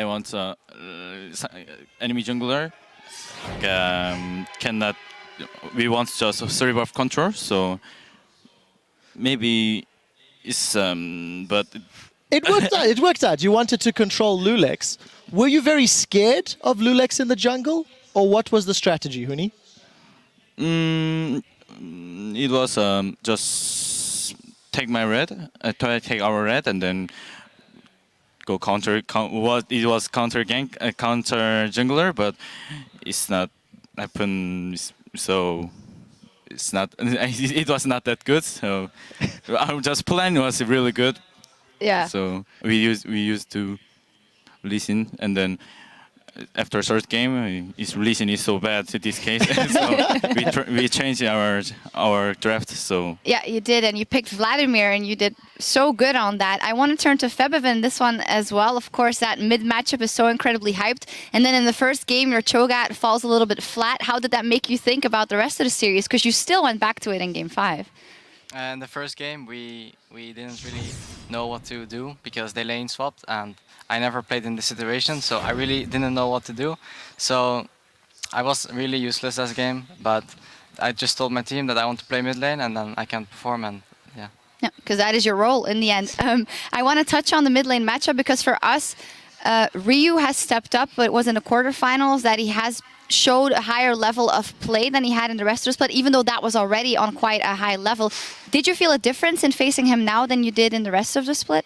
H: want enemy jungler cannot, we want just cerebral control, so maybe it's but
G: it worked out. It worked out. You wanted to control Lulex. Were you very scared of Lulex in the jungle, or what was the strategy, Huni?
H: It was just take my red, try to take our red, and then go counter. It was counter gank, counter jungler, but it's not happen. So it's not. It was not that good. So our just plan was really good.
E: Yeah.
H: So we used to listen, and then after 3rd game, his listen is so bad in this case. So we changed our draft. So
E: yeah, you did, and you picked Vladimir, and you did so good on that. I want to turn to Febevin this one as well. Of course, that mid matchup is so incredibly hyped, and then in the first game, your Cho'Gath falls a little bit flat. How did that make you think about the rest of the series? Because you still went back to it in game 5.
I: In the first game, we didn't really know what to do because they lane swapped, and I never played in this situation, so I really didn't know what to do. So I was really useless this game, but I just told my team that I want to play mid lane, and then I can perform, and yeah.
E: Yeah, because that is your role in the end. I want to touch on the mid lane matchup because for us, Ryu has stepped up, but it was in the quarterfinals that he has showed a higher level of play than he had in the rest of the split, even though that was already on quite a high level. Did you feel a difference in facing him now than you did in the rest of the split?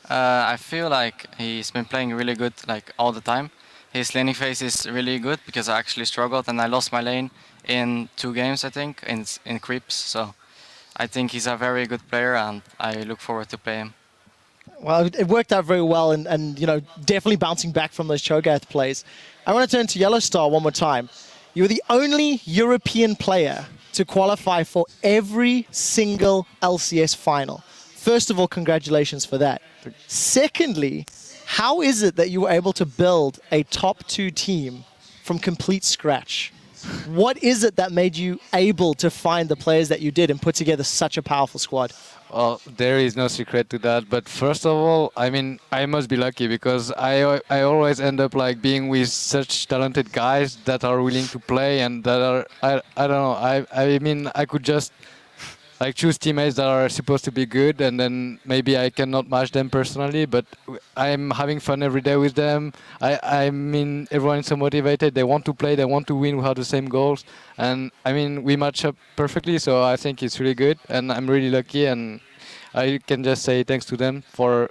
I: I feel like he's been playing really good like all the time. His laning phase is really good because I actually struggled and I lost my lane in 2 games, I think, in creeps. So I think he's a very good player and I look forward to play him.
G: Well, it worked out very well, and you know, definitely bouncing back from those Cho'Gath plays. I want to turn to Yellowstar one more time. You were the only European player to qualify for every single LCS final. First of all, congratulations for that. Secondly, how is it that you were able to build a top 2 team from complete scratch? What is it that made you able to find the players that you did and put together such a powerful squad?
F: Well, there is no secret to that. But first of all, I mean, I must be lucky because I always end up like being with such talented guys that are willing to play and that are I don't know. I mean, I could just like choose teammates that are supposed to be good, and then maybe I cannot match them personally, but I'm having fun every day with them. I mean, everyone's so motivated. They want to play. They want to win. We have the same goals, and I mean, we match up perfectly. So I think it's really good, and I'm really lucky. And I can just say thanks to them for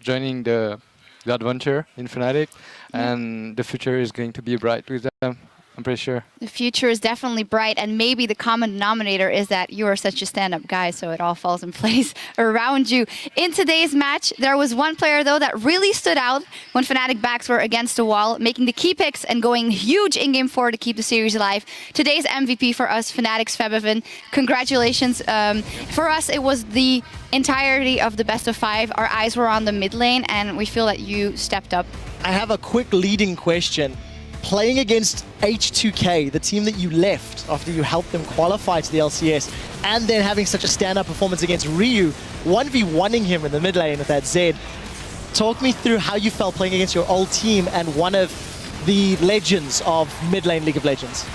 F: joining the adventure in Fnatic, and the future is going to be bright with them. I'm pretty sure.
E: The future is definitely bright, and maybe the common denominator is that you are such a stand-up guy, so it all falls in place around you. In today's match, there was one player, though, that really stood out when Fnatic backs were against the wall, making the key picks and going huge in-game forward to keep the series alive. Today's MVP for us, Fnatic's Febiven. Congratulations. For us, it was the entirety of the best of 5. Our eyes were on the mid lane, and we feel that you stepped up.
G: I have a quick leading question. Playing against H2k, the team that you left after you helped them qualify to the LCS, and then having such a stand-up performance against Ryu, 1v1ing him in the mid lane with that Zed. Talk me through how you felt playing against your old team and one of the legends of mid lane League of Legends.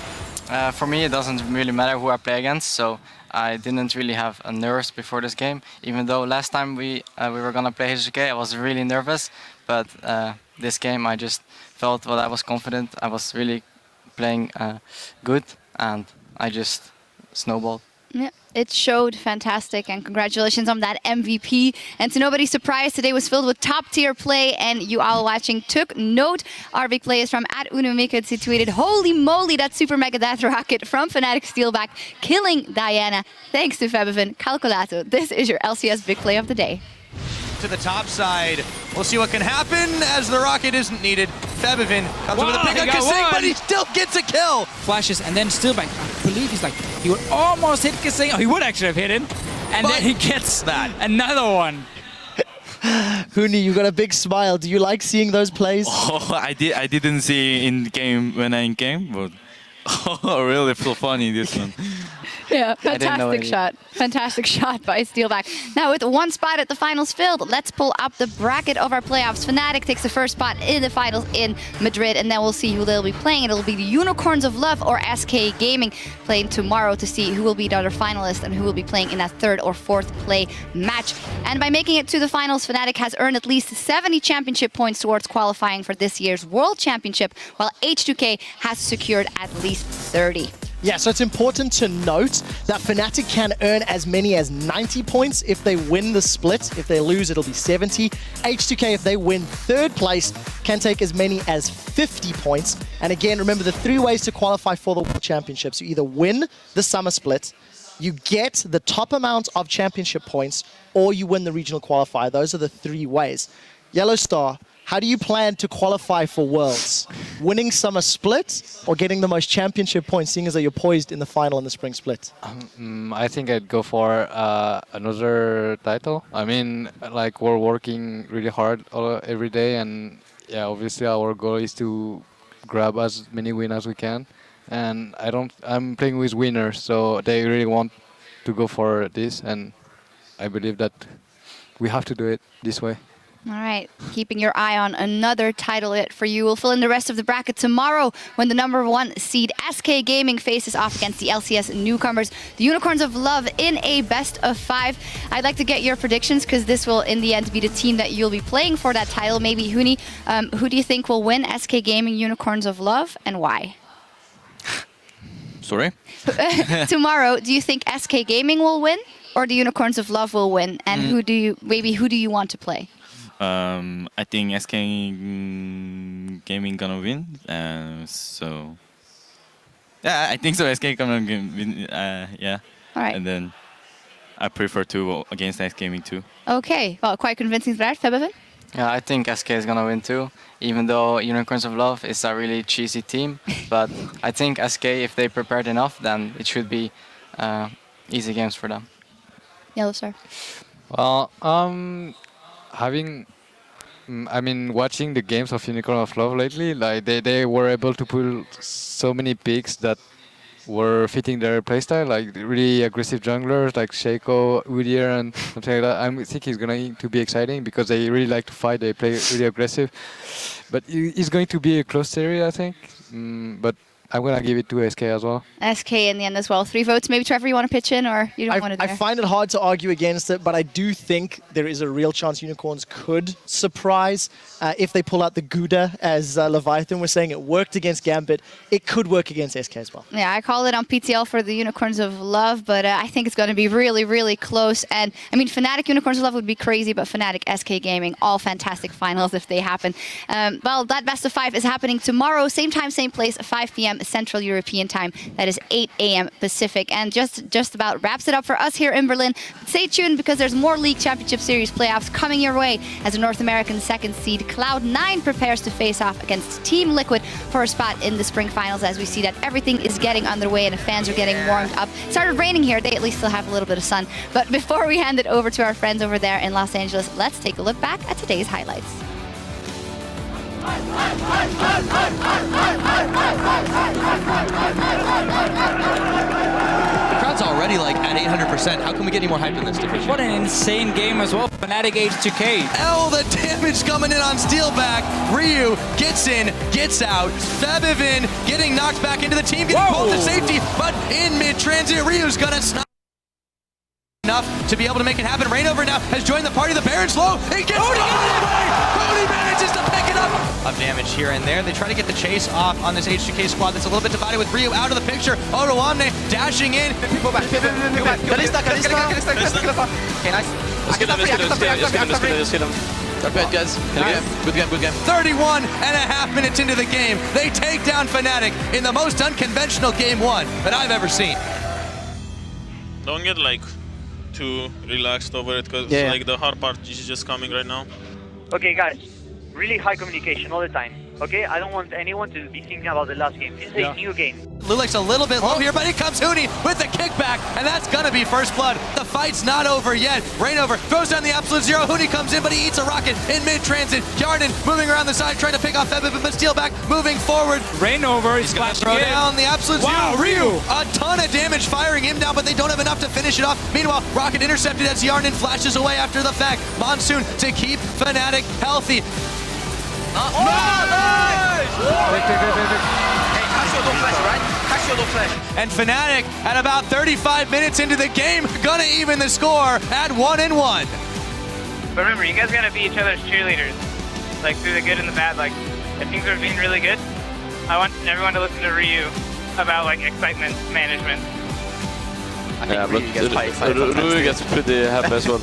I: For me, it doesn't really matter who I play against, so I didn't really have a nerves before this game. Even though last time we were gonna play H2k, I was really nervous, but this game I just felt that I was confident. I was really playing good, and I just snowballed.
E: Yeah, it showed fantastic, and congratulations on that MVP. And to nobody's surprise, today was filled with top-tier play, and you all watching took note. Our big play is from @UnoMikits, who tweeted, "Holy moly, that super mega death rocket from Fnatic Steelback, killing Diana. Thanks to Febiven Calculato." This is your LCS big play of the day.
B: To the top side. We'll see what can happen as the rocket isn't needed. Febiven comes with a pick on Kasing, but he still gets a kill.
A: Flashes, and then Steelback, I believe he's like, he would almost hit Kasing. Oh, he would actually have hit him. And
B: But
A: then he gets
B: that.
A: another one.
G: Huni, you got a big smile. Do you like seeing those plays?
H: Oh, I didn't see in game when I in game, but really so funny this one.
E: Yeah,
I: didn't know
E: fantastic
I: it.
E: shot. Fantastic shot by Steelback. Now with one spot at the finals filled, let's pull up the bracket of our playoffs. Fnatic takes the first spot in the finals in Madrid, and then we'll see who they'll be playing. It'll be the Unicorns of Love or H2k-Gaming playing tomorrow to see who will be the other finalist and who will be playing in that 3rd or 4th play match. And by making it to the finals, Fnatic has earned at least 70 championship points towards qualifying for this year's World Championship, while H2k has secured at least 30.
G: Yeah, so it's important to note that Fnatic can earn as many as 90 points if they win the split. If they lose, it'll be 70. H2k, if they win 3rd place, can take as many as 50 points. And again, remember the 3 ways to qualify for the World Championships. You either win the summer split, you get the top amount of championship points, or you win the regional qualifier. Those are the 3 ways. Yellowstar, how do you plan to qualify for Worlds? Winning summer split or getting the most championship points, seeing as though you're poised in the final in the spring split?
F: I think I'd go for another title. I mean, like we're working really hard every day, and yeah, obviously our goal is to grab as many wins as we can. And I'm playing with winners, so they really want to go for this, and I believe that we have to do it this way.
E: All right, keeping your eye on another title hit for you. We'll fill in the rest of the bracket tomorrow when the #1 seed HK-Gaming faces off against the LCS newcomers, the Unicorns of Love, in a best-of-5. I'd like to get your predictions because this will, in the end, be the team that you'll be playing for that title. Maybe Huni, who do you think will win SK-Gaming Unicorns of Love and why?
H: Sorry?
E: Tomorrow, do you think SK-Gaming will win or the Unicorns of Love will win? And who do you want to play?
H: I think SK Gaming gonna win. So yeah, I think so. SK gonna win. Yeah.
E: All right.
H: And then I prefer to against SK Gaming too.
E: Okay. Well, quite convincing for that, Febevin.
I: Yeah, I think SK is gonna win too, even though Unicorns of Love is a really cheesy team. But I think SK, if they prepared enough, then it should be easy games for them.
E: Yellowstar.
F: Well, watching the games of Unicorn of Love lately, like they were able to pull so many picks that were fitting their playstyle, like really aggressive junglers like Shaco, Udyr, and something like that. I think it's going to be exciting because they really like to fight. They play really aggressive, but it's going to be a close series, I think. But I'm going to give it to SK as well.
E: SK in the end as well. 3 votes. Maybe Trevor, you want to pitch in or you don't want to do
G: I find it hard to argue against it, but I do think there is a real chance Unicorns could surprise if they pull out the Gouda, as Leviathan was saying. It worked against Gambit. It could work against SK as well.
E: Yeah, I call it on PTL for the Unicorns of Love, but I think it's going to be really, really close. And I mean, Fnatic Unicorns of Love would be crazy, but Fnatic SK Gaming, all fantastic finals if they happen. Well, that best-of-5 is happening tomorrow, same time, same place, 5 p.m. Central European Time. That is 8 a.m. Pacific. And just about wraps it up for us here in Berlin. Stay tuned because there's more League Championship Series playoffs coming your way as a North American 2nd seed Cloud9 prepares to face off against Team Liquid for a spot in the Spring Finals, as we see that everything is getting underway and the fans are getting warmed up. It started raining here. They at least still have a little bit of sun. But before we hand it over to our friends over there in Los Angeles, let's take a look back at today's highlights.
B: The crowd's already like at 800%. How can we get any more hype in this division?
A: What an insane game as well. Fnatic H2k.
B: The damage coming in on Steelback. Ryu gets in, gets out. Febevin getting knocked back into the team, getting pulled to safety, but in mid-transit, Ryu's gonna snipe enough to be able to make it happen. Rainover now has joined the party. The Baron's low. He gets Cody manages to pick it up. Of damage here and there. They try to get the chase off on this H2k squad that's a little bit divided with Ryu out of the picture. Odoamne dashing in.
J: Go back. Okay, nice. Let's get him. Good guys. Good game.
B: 31.5 minutes into the game. They take down Fnatic in the most unconventional game 1 that I've ever seen.
K: Don't get like too relaxed over it because like the hard part is just coming right now.
L: Okay guys, really high communication all the time. Okay, I don't want anyone to be thinking about the last game. This is a new game.
B: Lulek's a little bit low here, but here comes Huni with the kickback, and that's gonna be first blood. The fight's not over yet. Rainover throws down the absolute zero. Huni comes in, but he eats a rocket in mid-transit. Yarden moving around the side, trying to pick off Febevin, but Steelback moving forward.
A: Rainover is
B: gonna throw down the absolute zero. Ryu, a ton of damage firing him down, but they don't have enough to finish it off. Meanwhile, rocket intercepted as Yarden flashes away after the fact. Monsoon to keep Fnatic healthy.
J: Nice! Hey, catch your door flash, right? Catch your door flash.
B: And Fnatic, at about 35 minutes into the game, gonna even the score at 1-1.
L: But remember, you guys are gonna be each other's cheerleaders, like through the good and the bad. Like, if things are being really good, I want everyone to listen to Ryu about like excitement management.
J: Yeah, but Ryu gets pretty happy as well.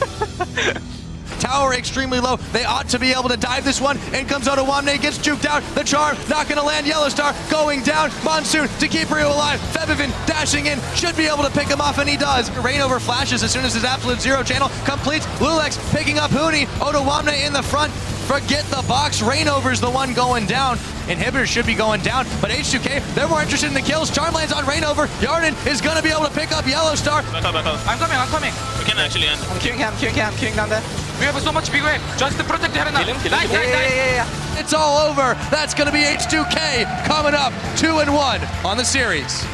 B: Tower extremely low. They ought to be able to dive this one. In comes Odoamne, gets juked out. The charm not going to land. Yellowstar going down. Monsoon to keep Ryu alive. Febevin dashing in. Should be able to pick him off, and he does. Rainover flashes as soon as his absolute zero channel completes. Lulex picking up Huni. Odoamne in the front. Forget the box. Rainover's the one going down. Inhibitors should be going down, but H2k, they're more interested in the kills. Charm lands on Rainover. Yarden is going to be able to pick up Yellowstar.
K: Back up.
J: I'm coming.
K: We can actually end.
J: I'm queuing down there. We have so much big wave. Just to protect the arena. Kill him. Yeah.
B: It's all over. That's going to be H2k coming up 2-1 on the series.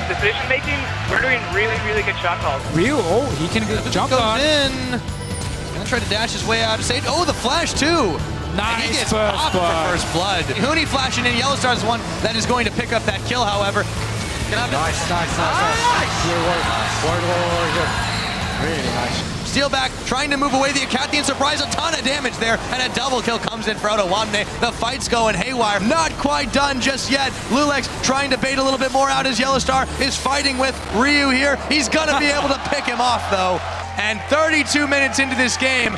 L: Decision making, we're doing really, really good shot calls.
A: Ryu, he can get jump on.
B: In. tried to dash his way out of stage. Oh, the flash too! And he
A: Nice
B: gets
A: first
B: popped for
A: blood.
B: first blood. Huni flashing in. Yellowstar is one that is going to pick up that kill, however.
F: Nice. Really nice.
B: Steelback trying to move away the Acathian surprise, a ton of damage there, and a double kill comes in for Otawamne. The fight's going haywire. Not quite done just yet. Lulex trying to bait a little bit more out as Yellowstar is fighting with Ryu here. He's gonna be able to pick him off though. And 32 minutes into this game,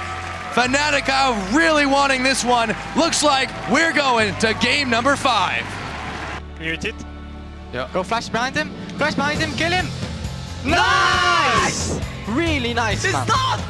B: Fnatic are really wanting this one. Looks like we're going to game number 5.
L: Muted.
I: Yeah. Go flash behind him, kill him! Nice! Really nice, man.
J: Stop!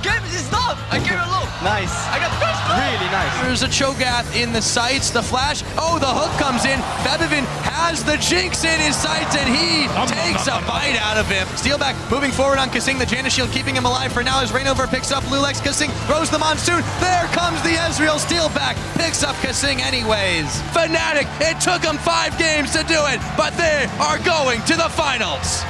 J: I gave it low.
I: Nice.
J: I got first blood.
I: Really nice.
B: There's a Cho'Gath in the sights, the flash. Oh, the hook comes in. Bebevin has the Jinx in his sights, and he takes a bite out of him. Steelback moving forward on Kasing, the Janus shield keeping him alive for now as Rainover picks up Lulex. Kasing throws the Monsoon. There comes the Ezreal. Steelback picks up Kasing anyways. Fnatic, it took them 5 games to do it, but they are going to the finals.